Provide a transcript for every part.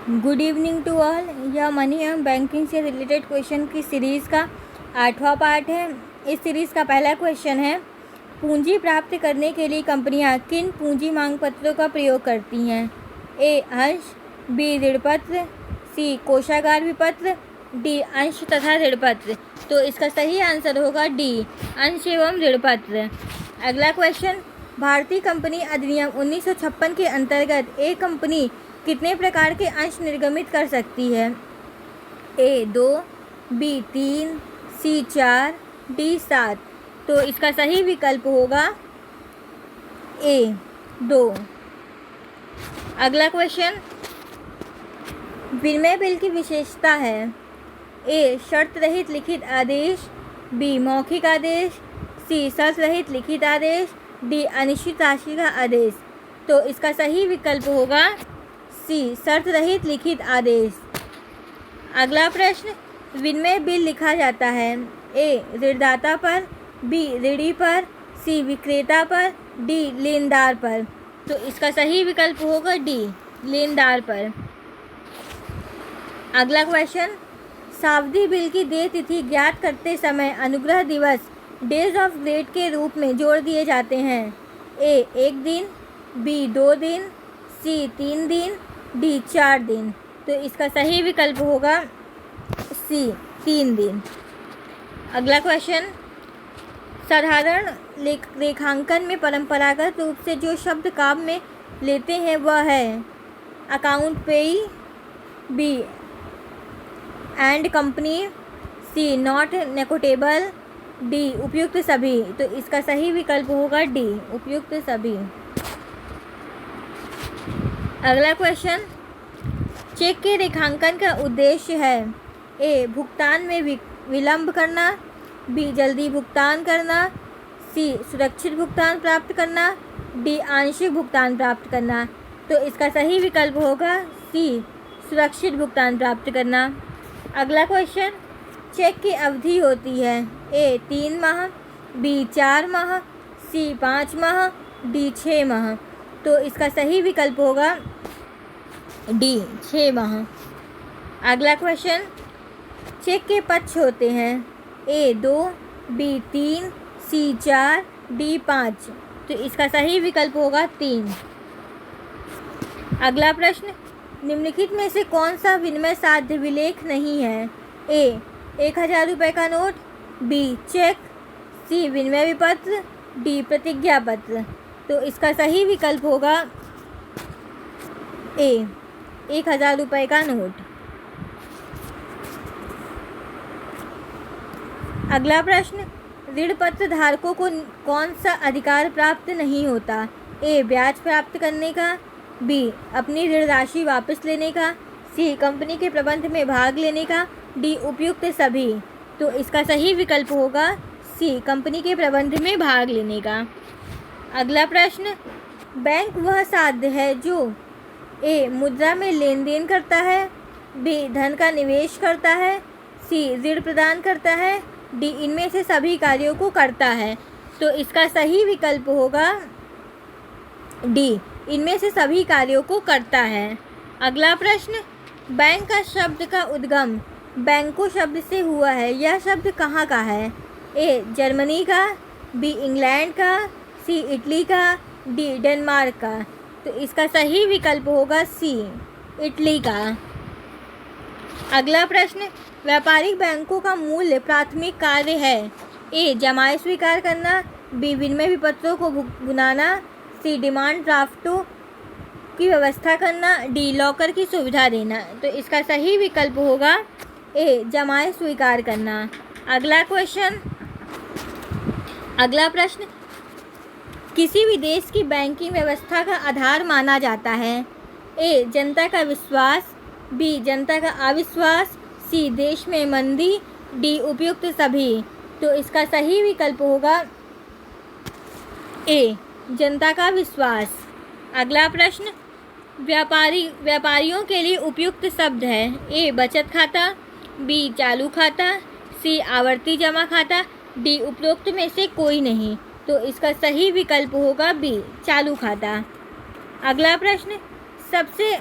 Good evening to all. यह money एवं banking से रिलेटेड क्वेश्चन की सीरीज़ का 8वां पार्ट है। इस सीरीज़ का पहला क्वेश्चन है, पूंजी प्राप्त करने के लिए कंपनियां किन पूंजी मांग पत्रों का प्रयोग करती हैं? ए अंश, बी ऋणपत्र, सी कोषागार विपत्र, डी अंश तथा ऋणपत्र। तो इसका सही आंसर होगा डी अंश एवं ऋणपत्र। अगला क्वेश्चन, भारतीय कंपनी अधिनियम 1956 के अंतर्गत एक कंपनी कितने प्रकार के अंश निर्गमित कर सकती है? ए 2, बी 3, सी 4, डी 7। तो इसका सही विकल्प होगा ए 2। अगला क्वेश्चन, विनिमय बिल की विशेषता है? ए शर्त रहित लिखित आदेश, बी मौखिक आदेश, सी शर्त रहित लिखित आदेश, डी अनिश्चित राशि का आदेश। तो इसका सही विकल्प होगा सी शर्त रहित लिखित आदेश। अगला प्रश्न, विनिमय बिल लिखा जाता है? ए ऋणदाता पर, बी ऋणी पर, सी विक्रेता पर, डी लेनदार पर। तो इसका सही विकल्प होगा डी लेनदार पर। अगला क्वेश्चन, सावधि बिल की देय तिथि ज्ञात करते समय अनुग्रह दिवस डेज ऑफ ग्रेड के रूप में जोड़ दिए जाते हैं? ए 1 दिन, बी 2 दिन, सी 3 दिन, डी 4 दिन। तो इसका सही विकल्प होगा सी 3 दिन। अगला क्वेश्चन, साधारण रेखांकन में परंपरागत रूप से जो शब्द काम में लेते हैं वह है? Account payee, B and company, C not negotiable, D उपयुक्त सभी। तो इसका सही विकल्प होगा डी उपयुक्त सभी। अगला क्वेश्चन, चेक के रेखांकन का उद्देश्य है? ए भुगतान में विलंब करना, बी जल्दी भुगतान करना, सी सुरक्षित भुगतान प्राप्त करना, डी आंशिक भुगतान प्राप्त करना। तो इसका सही विकल्प होगा सी सुरक्षित भुगतान प्राप्त करना। अगला क्वेश्चन, चेक की अवधि होती है? ए 3 माह, बी 4 माह, सी 5 माह, डी 6 माह। तो इसका सही विकल्प होगा डी 6 माह। अगला क्वेश्चन, चेक के पक्ष होते हैं? ए 2, बी 3, सी 4, डी 5। तो इसका सही विकल्प होगा 3। अगला प्रश्न, निम्नलिखित में से कौन सा विनिमय साध्य विलेख नहीं है? ए 1000 रुपये का नोट, बी चेक, सी विनिमय विपत्र, डी प्रतिज्ञा पत्र। तो इसका सही विकल्प होगा ए 1000 रुपये का नोट। अगला प्रश्न, ऋण पत्र धारकों को कौन सा अधिकार प्राप्त नहीं होता? ए ब्याज प्राप्त करने का, बी अपनी ऋण राशि वापस लेने का, सी कंपनी के प्रबंध में भाग लेने का, डी उपयुक्त सभी। तो इसका सही विकल्प होगा सी कंपनी के प्रबंध में भाग लेने का। अगला प्रश्न, बैंक वह साध्य है जो ए मुद्रा में लेन देन करता है, बी धन का निवेश करता है, सी ऋण प्रदान करता है, डी इनमें से सभी कार्यों को करता है। तो इसका सही विकल्प होगा डी इनमें से सभी कार्यों को करता है। अगला प्रश्न, बैंक का शब्द का उद्गम बैंको शब्द से हुआ है? यह शब्द कहाँ का है? ए जर्मनी का, बी इंग्लैंड का, सी इटली का, डी डेनमार्क का। तो इसका सही विकल्प होगा सी इटली का। अगला प्रश्न, व्यापारिक बैंकों का मूल प्राथमिक कार्य है? ए जमाएं स्वीकार करना, बी विनिमय विपत्रों को बुनाना, सी डिमांड ड्राफ्टों की व्यवस्था करना, डी लॉकर की सुविधा देना। तो इसका सही विकल्प होगा ए जमाएं स्वीकार करना। अगला प्रश्न, किसी भी देश की बैंकिंग व्यवस्था का आधार माना जाता है? ए जनता का विश्वास, बी जनता का अविश्वास, सी देश में मंदी, डी उपयुक्त सभी। तो इसका सही विकल्प होगा ए जनता का विश्वास। अगला प्रश्न, व्यापारियों के लिए उपयुक्त शब्द है? ए बचत खाता, बी चालू खाता, सी आवर्ती जमा खाता, डी उपरोक्त में से कोई नहीं। तो इसका सही विकल्प होगा बी चालू खाता। अगला प्रश्न, सबसे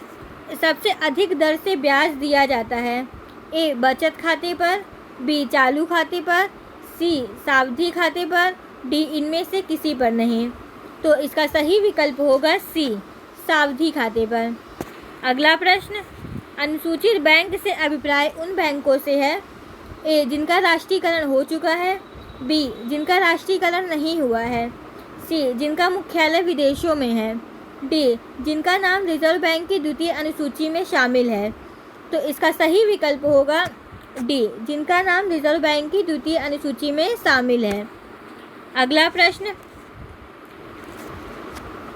सबसे अधिक दर से ब्याज दिया जाता है? ए बचत खाते पर, बी चालू खाते पर, सी सावधि खाते पर, डी इनमें से किसी पर नहीं। तो इसका सही विकल्प होगा सी सावधि खाते पर। अगला प्रश्न, अनुसूचित बैंक से अभिप्राय उन बैंकों से है? ए जिनका राष्ट्रीयकरण हो चुका है, बी जिनका राष्ट्रीयकरण नहीं हुआ है, सी जिनका मुख्यालय विदेशों में है, डी जिनका नाम रिजर्व बैंक की द्वितीय अनुसूची में शामिल है। तो इसका सही विकल्प होगा डी जिनका नाम रिजर्व बैंक की द्वितीय अनुसूची में शामिल है। अगला प्रश्न,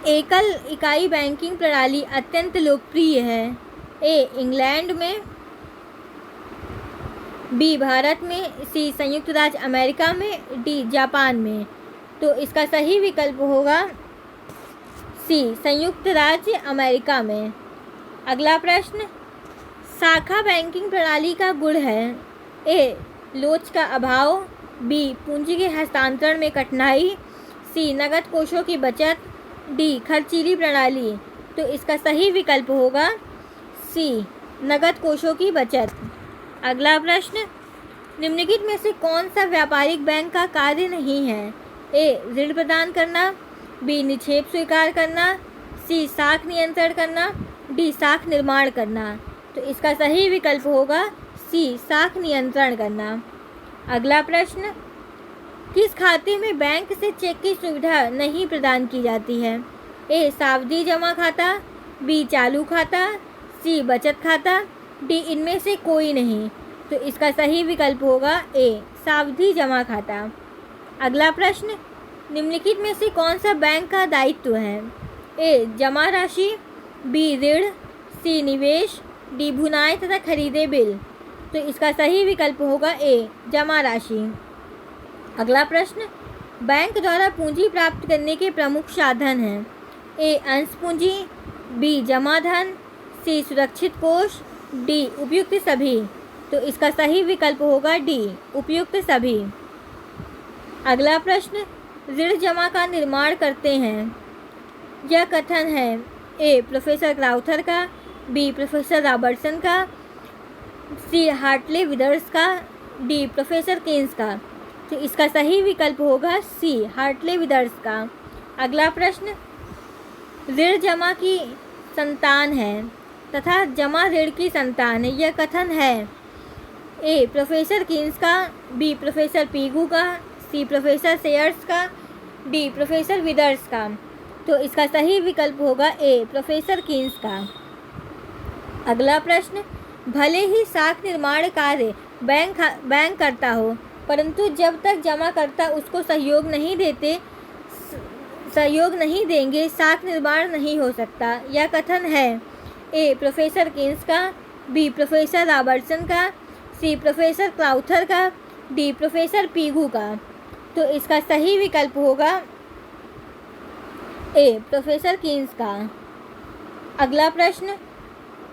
एकल इकाई बैंकिंग प्रणाली अत्यंत लोकप्रिय है? ए इंग्लैंड में, बी भारत में, सी संयुक्त राज्य अमेरिका में, डी जापान में। तो इसका सही विकल्प होगा सी संयुक्त राज्य अमेरिका में। अगला प्रश्न, शाखा बैंकिंग प्रणाली का गुण है? ए लोच का अभाव, बी पूंजी के हस्तांतरण में कठिनाई, सी नकद कोषों की बचत, डी खर्चीली प्रणाली। तो इसका सही विकल्प होगा सी नकद कोषों की बचत। अगला प्रश्न, निम्नलिखित में से कौन सा व्यापारिक बैंक का कार्य नहीं है? ए ऋण प्रदान करना, बी निक्षेप स्वीकार करना, सी साख नियंत्रण करना, डी साख निर्माण करना। तो इसका सही विकल्प होगा सी साख नियंत्रण करना। अगला प्रश्न, किस खाते में बैंक से चेक की सुविधा नहीं प्रदान की जाती है? ए सावधि जमा खाता, बी चालू खाता, सी बचत खाता, डी इनमें से कोई नहीं। तो इसका सही विकल्प होगा ए सावधि जमा खाता। अगला प्रश्न, निम्नलिखित में से कौन सा बैंक का दायित्व है? ए जमा राशि, बी ऋण, सी निवेश, डी भुनाए तथा खरीदे बिल। तो इसका सही विकल्प होगा ए जमा राशि। अगला प्रश्न, बैंक द्वारा पूंजी प्राप्त करने के प्रमुख साधन हैं? ए अंश पूंजी, बी जमा धन, सी सुरक्षित कोष, डी उपयुक्त सभी। तो इसका सही विकल्प होगा डी उपयुक्त सभी। अगला प्रश्न, ऋण जमा का निर्माण करते हैं? यह कथन है ए प्रोफेसर क्राउथर का, बी प्रोफेसर रॉबर्टसन का, सी हार्टले विदर्स का, डी प्रोफेसर केन्स का। तो इसका सही विकल्प होगा सी हार्टले विदर्स का। अगला प्रश्न, ऋण जमा की संतान है तथा जमा ऋण की संतान है, यह कथन है? ए प्रोफेसर केन्स का, बी प्रोफेसर पीगू का, सी प्रोफेसर सेयर्स का, डी प्रोफेसर विदर्स का। तो इसका सही विकल्प होगा ए प्रोफेसर केन्स का। अगला प्रश्न, भले ही साख निर्माण कार्य बैंक करता हो, परंतु जब तक जमाकर्ता उसको सहयोग नहीं देंगे साख निर्माण नहीं हो सकता। यह कथन है? ए प्रोफेसर केन्स का, बी प्रोफेसर रॉबर्टसन का, सी प्रोफेसर क्राउथर का, डी प्रोफेसर पीगू का। तो इसका सही विकल्प होगा ए प्रोफेसर केन्स का। अगला प्रश्न,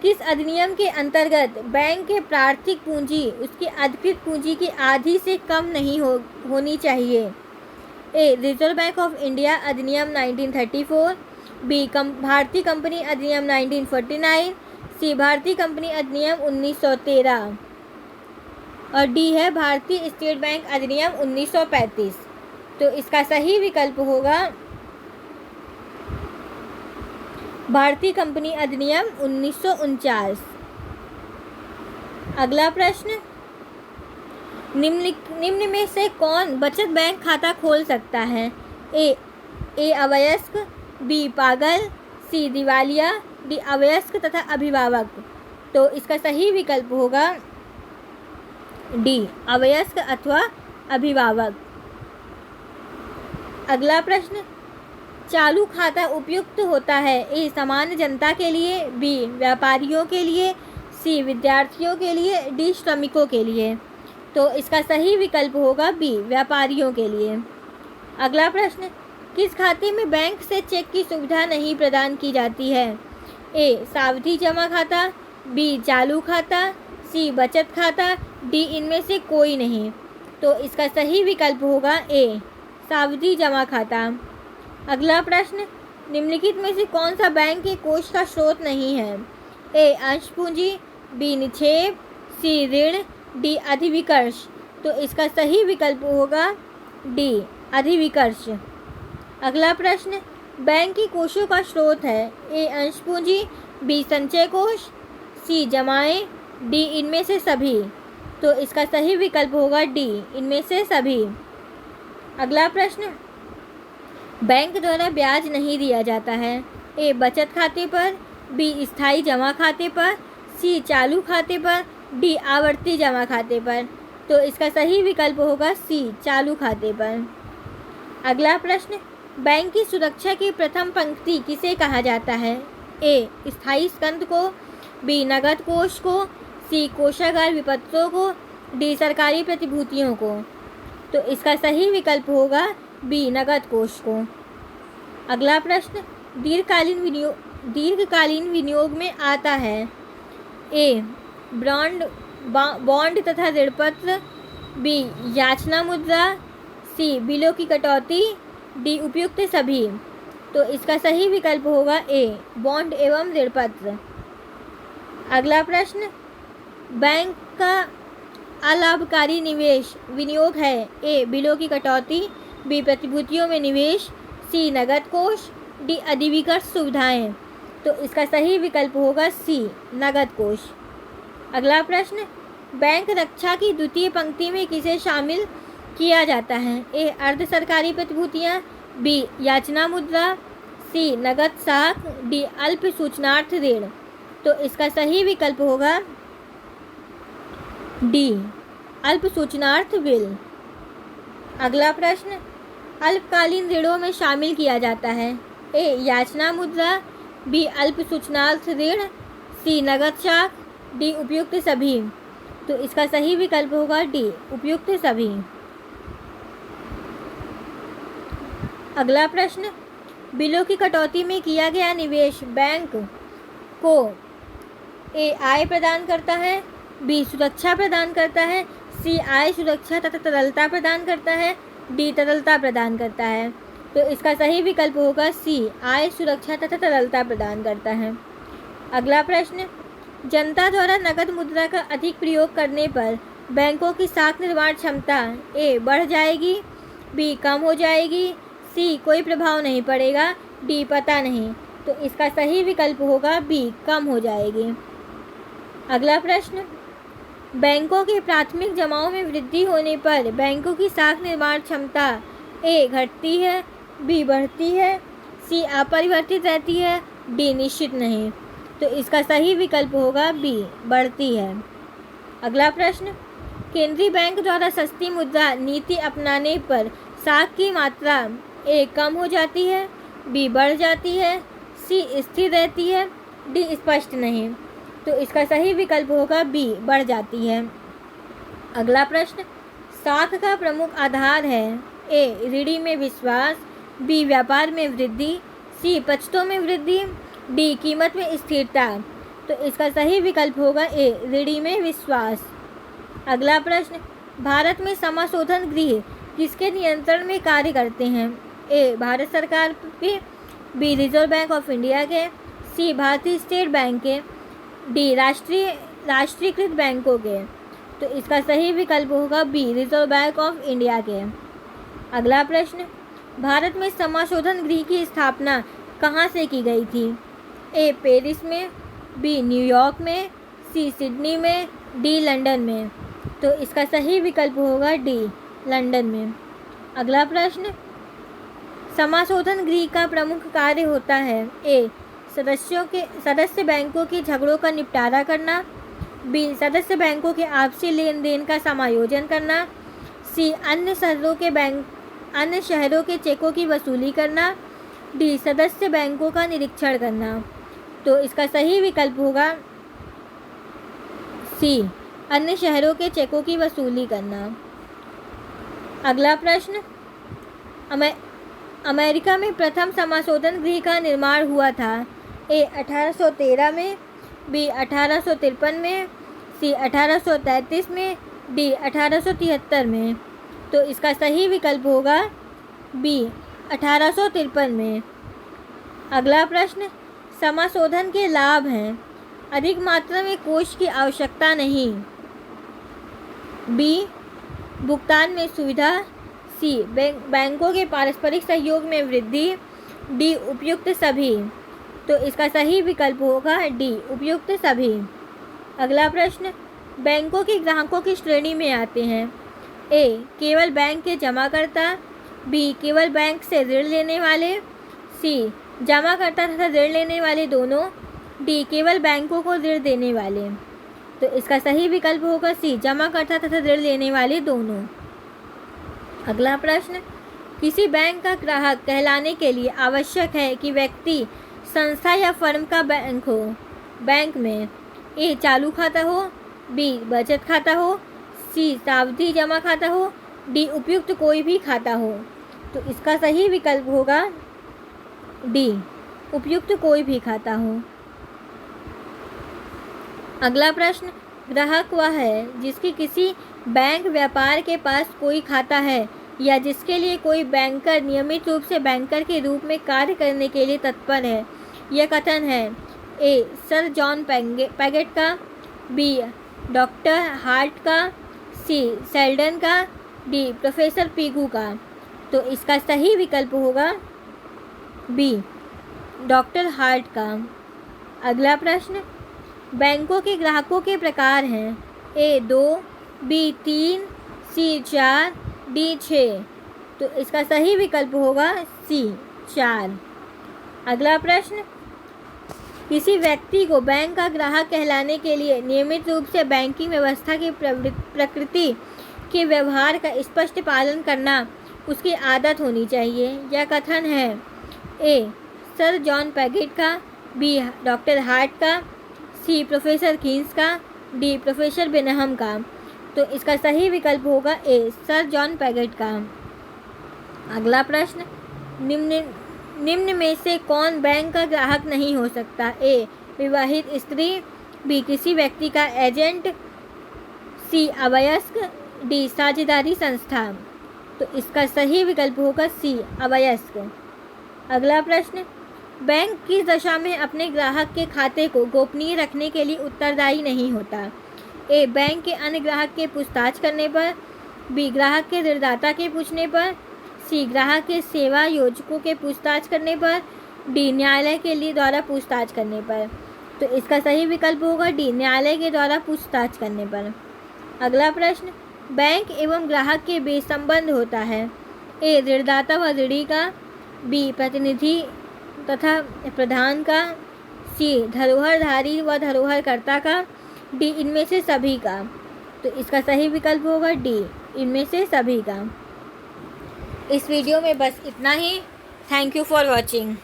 किस अधिनियम के अंतर्गत बैंक के प्रारंभिक पूंजी उसकी अधिकृत पूंजी की आधी से कम नहीं होनी चाहिए? A reserve Bank of India अधिनियम 1934, बी भारतीय कंपनी अधिनियम 1949, सी भारतीय कंपनी अधिनियम 1913 और डी है भारतीय स्टेट बैंक अधिनियम 1935। तो इसका सही विकल्प होगा भारतीय कंपनी अधिनियम 1949। अगला प्रश्न, निम्न में से कौन बचत बैंक खाता खोल सकता है? ए अवयस्क, बी पागल, सी दिवालिया, डी अवयस्क तथा अभिभावक। तो इसका सही विकल्प होगा डी अवयस्क अथवा अभिभावक। अगला प्रश्न, चालू खाता उपयुक्त होता है? ए सामान्य जनता के लिए, बी व्यापारियों के लिए, सी विद्यार्थियों के लिए, डी श्रमिकों के लिए। तो इसका सही विकल्प होगा बी व्यापारियों के लिए। अगला प्रश्न, किस खाते में बैंक से चेक की सुविधा नहीं प्रदान की जाती है? ए सावधि जमा खाता, बी चालू खाता, सी बचत खाता, डी इनमें से कोई नहीं। तो इसका सही विकल्प होगा ए सावधि जमा खाता। अगला प्रश्न, निम्नलिखित में से कौन सा बैंक के कोष का स्रोत नहीं है? ए अंश पूंजी, बी निक्षेप, सी ऋण, डी अधिविकर्ष। तो इसका सही विकल्प होगा डी अधिविकर्ष। अगला प्रश्न, बैंक की कोषों का स्रोत है ए अंश पूंजी, बी संचय कोष, सी जमाएं, डी इनमें से सभी। तो इसका सही विकल्प होगा डी इनमें से सभी। अगला प्रश्न, बैंक द्वारा ब्याज नहीं दिया जाता है ए बचत खाते पर, बी स्थायी जमा खाते पर, सी चालू खाते पर, डी आवर्ती जमा खाते पर। तो इसका सही विकल्प होगा सी चालू खाते पर। अगला प्रश्न, बैंक की सुरक्षा की प्रथम पंक्ति किसे कहा जाता है ए स्थायी स्कंद को, बी नगद कोष को, सी कोषागार विपत्रों को, डी सरकारी प्रतिभूतियों को। तो इसका सही विकल्प होगा बी नगद कोष को। अगला प्रश्न, दीर्घकालीन विनियोग में आता है ए बॉन्ड तथा ऋणपत्र, बी याचना मुद्रा, सी बिलों की कटौती, डी उपयुक्त सभी। तो इसका सही विकल्प होगा ए बॉन्ड एवं ऋणपत्र। अगला प्रश्न, बैंक का अलाभकारी निवेश विनियोग है ए बिलों की कटौती, बी प्रतिभूतियों में निवेश, सी नगद कोष, डी अधिविकर्ष सुविधाएं। तो इसका सही विकल्प होगा सी नगद कोष। अगला प्रश्न, बैंक रक्षा की द्वितीय पंक्ति में किसे शामिल किया जाता है ए अर्ध सरकारी प्रतिभूतियाँ, बी याचना मुद्रा, सी नगद साख, डी अल्प सूचनार्थ ऋण। तो इसका सही विकल्प होगा डी अल्प सूचनार्थ बिल। अगला प्रश्न, अल्पकालीन ऋणों में शामिल किया जाता है ए याचना मुद्रा, बी अल्प सूचनार्थ ऋण, सी नगद साख, डी उपयुक्त सभी। तो इसका सही विकल्प होगा डी उपयुक्त सभी। अगला प्रश्न, बिलों की कटौती में किया गया निवेश बैंक को ए आय प्रदान करता है, बी सुरक्षा प्रदान करता है, सी आय सुरक्षा तथा तरलता प्रदान करता है, डी तरलता प्रदान करता है। तो इसका सही विकल्प होगा सी आय सुरक्षा तथा तरलता प्रदान करता है। अगला प्रश्न, जनता द्वारा नकद मुद्रा का अधिक प्रयोग करने पर बैंकों की साख निर्माण क्षमता ए बढ़ जाएगी, बी कम हो जाएगी, सी कोई प्रभाव नहीं पड़ेगा, डी पता नहीं। तो इसका सही विकल्प होगा बी कम हो जाएगी। अगला प्रश्न, बैंकों के प्राथमिक जमाओं में वृद्धि होने पर बैंकों की साख निर्माण क्षमता ए घटती है, बी बढ़ती है, सी अपरिवर्तित रहती है, डी निश्चित नहीं। तो इसका सही विकल्प होगा बी बढ़ती है। अगला प्रश्न, केंद्रीय बैंक द्वारा सस्ती मुद्रा नीति अपनाने पर साख की मात्रा ए कम हो जाती है, बी बढ़ जाती है, सी स्थिर रहती है, डी स्पष्ट नहीं। तो इसका सही विकल्प होगा बी बढ़ जाती है। अगला प्रश्न, साख का प्रमुख आधार है ए ऋणी में विश्वास, बी व्यापार में वृद्धि, सी बचतों में वृद्धि, डी कीमत में स्थिरता। तो इसका सही विकल्प होगा ए ऋणी में विश्वास। अगला प्रश्न, भारत में समाशोधन गृह किसके नियंत्रण में कार्य करते हैं ए भारत सरकार के, B Reserve Bank of India के, सी भारतीय स्टेट बैंक के, डी राष्ट्रीयकृत बैंकों के। तो इसका सही विकल्प होगा B Reserve Bank of India के। अगला प्रश्न, भारत में समाशोधन गृह की स्थापना कहाँ से की गई थी ए पेरिस में, बी न्यूयॉर्क में, सी सिडनी में, डी लंदन में। तो इसका सही विकल्प होगा डी लंदन में। अगला प्रश्न, समाशोधन गृह का प्रमुख कार्य होता है ए सदस्य बैंकों के झगड़ों का निपटारा करना, बी सदस्य बैंकों के आपसी लेन देन का समायोजन करना, सी अन्य शहरों के चेकों की वसूली करना, डी सदस्य बैंकों का निरीक्षण करना। तो इसका सही विकल्प होगा सी अन्य शहरों के चेकों की वसूली करना। अगला प्रश्न, अमेरिका में प्रथम समाशोधन गृह का निर्माण हुआ था ए 1813 में, बी 1853 में, सी 1833 में, डी 1873 में। तो इसका सही विकल्प होगा बी 1853 में। अगला प्रश्न, समाशोधन के लाभ हैं अधिक मात्रा में कोष की आवश्यकता नहीं। बी, भुगतान में सुविधा। सी, बैंकों के पारस्परिक सहयोग में वृद्धि। डी, उपयुक्त सभी। तो इसका सही विकल्प होगा डी, उपयुक्त सभी। अगला प्रश्न, बैंकों के ग्राहकों की श्रेणी में आते हैं। ए, केवल बैंक के जमाकर्ता। बी, केवल बैंक से ऋण लेने वाले। सी, जमाकर्ता तथा ऋण लेने वाले दोनों। डी, केवल बैंकों को ऋण देने वाले। तो इसका सही विकल्प होगा सी, जमाकर्ता तथा ऋण लेने वाले दोनों। अगला प्रश्न, किसी बैंक का ग्राहक कहलाने के लिए आवश्यक है कि व्यक्ति, संस्था या फर्म का बैंक हो। बैंक में ए, चालू खाता हो। बी, बचत खाता हो। सी, सावधि जमा खाता हो। डी, उपयुक्त कोई भी खाता हो। तो इसका सही विकल्प होगा डी, उपयुक्त कोई भी खाता हो। अगला प्रश्न, ग्राहक वह है जिसकी किसी बैंक व्यापार के पास कोई खाता है या जिसके लिए कोई बैंकर नियमित रूप से बैंकर के रूप में कार्य करने के लिए तत्पर है। यह कथन है ए, सर जॉन पैगेट का। बी, डॉक्टर हार्ट का। सी, सेल्डन का। डी, प्रोफेसर पीगू का। तो इसका सही विकल्प होगा बी, डॉक्टर हार्ट का। अगला प्रश्न, बैंकों के ग्राहकों के प्रकार हैं। ए, 2। बी, 3। सी, 4। डी, 6। तो इसका सही विकल्प होगा सी, 4। अगला प्रश्न, किसी व्यक्ति को बैंक का ग्राहक कहलाने के लिए नियमित रूप से बैंकिंग व्यवस्था की प्रकृति के व्यवहार का स्पष्ट पालन करना उसकी आदत होनी चाहिए। यह कथन है ए, सर जॉन पैगेट का। बी, डॉक्टर हार्ट का। सी, प्रोफेसर कीन्स का। डी, प्रोफेसर बेनहम का। तो इसका सही विकल्प होगा ए, सर जॉन पैगेट का। अगला प्रश्न, निम्न में से कौन बैंक का ग्राहक नहीं हो सकता। ए, विवाहित स्त्री। बी, किसी व्यक्ति का एजेंट। सी, अवयस्क। डी, साझेदारी संस्था। तो इसका सही विकल्प होगा सी, अवयस्क। अगला प्रश्न, बैंक किस दशा में अपने ग्राहक के खाते को गोपनीय रखने के लिए उत्तरदायी नहीं होता। ए, बैंक के अन्य ग्राहक के पूछताछ करने पर। बी, ग्राहक के ऋणदाता के पूछने पर। सी, ग्राहक के सेवा योजकों के पूछताछ करने पर। डी, न्यायालय के लिए द्वारा पूछताछ करने पर। तो इसका सही विकल्प होगा डी, न्यायालय के द्वारा पूछताछ करने पर। अगला प्रश्न, बैंक एवं ग्राहक के बीच संबंध होता है। ए, ऋणदाता व ऋणी का। बी, प्रतिनिधि तथा प्रधान का। सी, धरोहरधारी व धरोहरकर्ता का। डी, इनमें से सभी का। तो इसका सही विकल्प होगा डी, इनमें से सभी का। इस वीडियो में बस इतना ही। Thank you for watching.